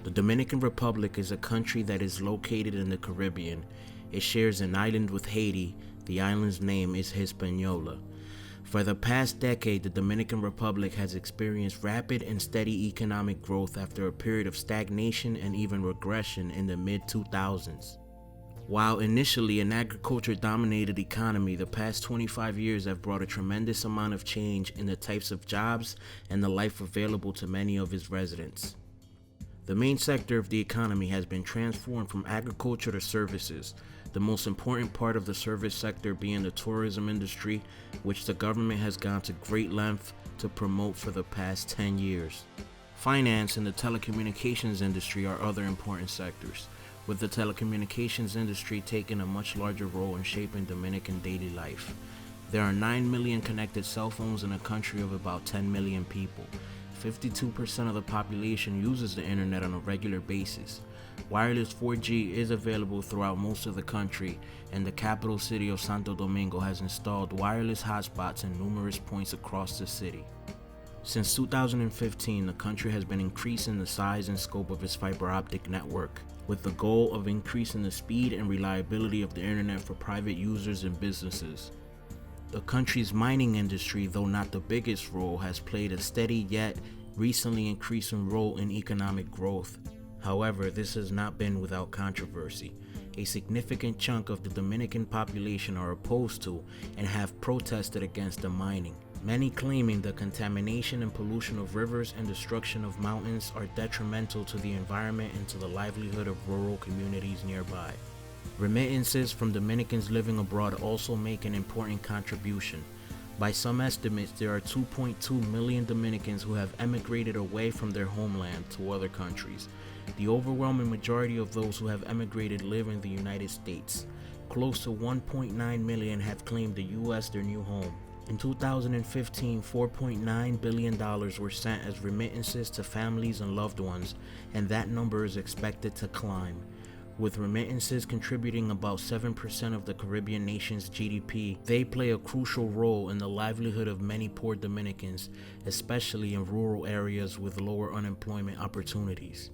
The Dominican Republic is a country that is located in the Caribbean. It shares an island with Haiti. The island's name is Hispaniola. For the past decade, the Dominican Republic has experienced rapid and steady economic growth after a period of stagnation and even regression in the mid-2000s. While initially an agriculture-dominated economy, the past 25 years have brought a tremendous amount of change in the types of jobs and the life available to many of its residents. The main sector of the economy has been transformed from agriculture to services, the most important part of the service sector being the tourism industry, which the government has gone to great length to promote for the past 10 years. Finance and the telecommunications industry are other important sectors, with the telecommunications industry taking a much larger role in shaping Dominican daily life. There are 9 million connected cell phones in a country of about 10 million people. 52% of the population uses the internet on a regular basis. Wireless 4G is available throughout most of the country, and the capital city of Santo Domingo has installed wireless hotspots in numerous points across the city. Since 2015, the country has been increasing the size and scope of its fiber optic network, with the goal of increasing the speed and reliability of the internet for private users and businesses. The country's mining industry, though not the biggest role, has played a steady yet recently increasing role in economic growth. However, this has not been without controversy. A significant chunk of the Dominican population are opposed to and have protested against the mining, many claiming the contamination and pollution of rivers and destruction of mountains are detrimental to the environment and to the livelihood of rural communities nearby. Remittances from Dominicans living abroad also make an important contribution. By some estimates, there are 2.2 million Dominicans who have emigrated away from their homeland to other countries. The overwhelming majority of those who have emigrated live in the United States. Close to 1.9 million have claimed the U.S. their new home. In 2015, $4.9 billion were sent as remittances to families and loved ones, and that number is expected to climb. With remittances contributing about 7% of the Caribbean nation's GDP, they play a crucial role in the livelihood of many poor Dominicans, especially in rural areas with lower unemployment opportunities.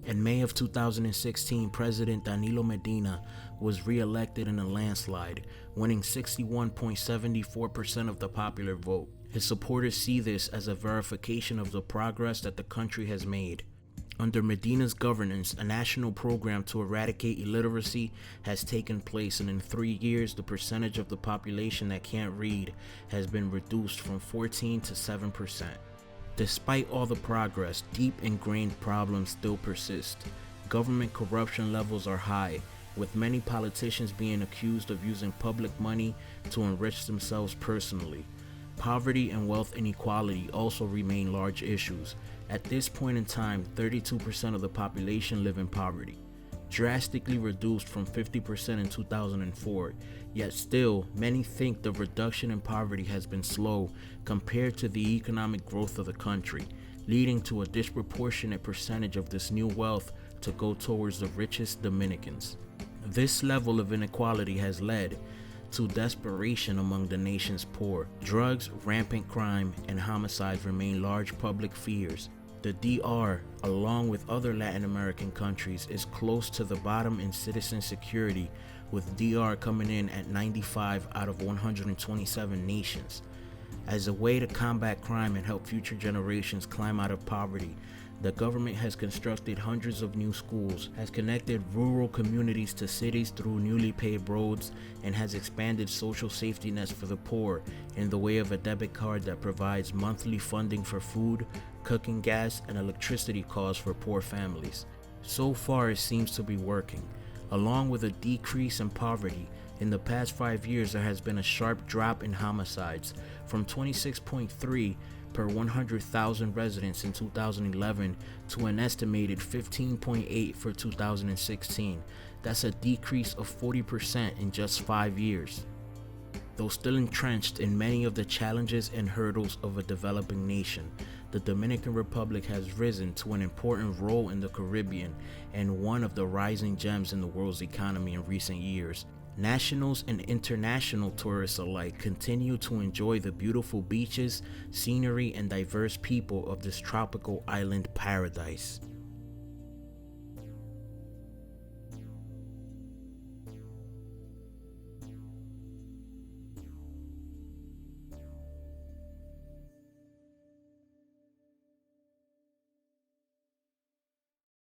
In May of 2016, President Danilo Medina was re-elected in a landslide, winning 61.74% of the popular vote. His supporters see this as a verification of the progress that the country has made. Under Medina's governance, a national program to eradicate illiteracy has taken place, and in 3 years, the percentage of the population that can't read has been reduced from 14 to 7%. Despite all the progress, deep ingrained problems still persist. Government corruption levels are high, with many politicians being accused of using public money to enrich themselves personally. Poverty and wealth inequality also remain large issues. At this point in time, 32% of the population live in poverty, drastically reduced from 50% in 2004. Yet still, many think the reduction in poverty has been slow compared to the economic growth of the country, leading to a disproportionate percentage of this new wealth to go towards the richest Dominicans. This level of inequality has led to desperation among the nation's poor. Drugs, rampant crime, and homicides remain large public fears. The DR, along with other Latin American countries, is close to the bottom in citizen security, with DR coming in at 95 out of 127 nations. As a way to combat crime and help future generations climb out of poverty, the government has constructed hundreds of new schools, has connected rural communities to cities through newly paved roads, and has expanded social safety nets for the poor in the way of a debit card that provides monthly funding for food, cooking gas, and electricity costs for poor families. So far, it seems to be working. Along with a decrease in poverty, in the past 5 years there has been a sharp drop in homicides, from 26.3 per 100,000 residents in 2011 to an estimated 15.8 for 2016. That's a decrease of 40% in just 5 years. Though still entrenched in many of the challenges and hurdles of a developing nation, the Dominican Republic has risen to an important role in the Caribbean and one of the rising gems in the world's economy in recent years. Nationals and international tourists alike continue to enjoy the beautiful beaches, scenery, and diverse people of this tropical island paradise.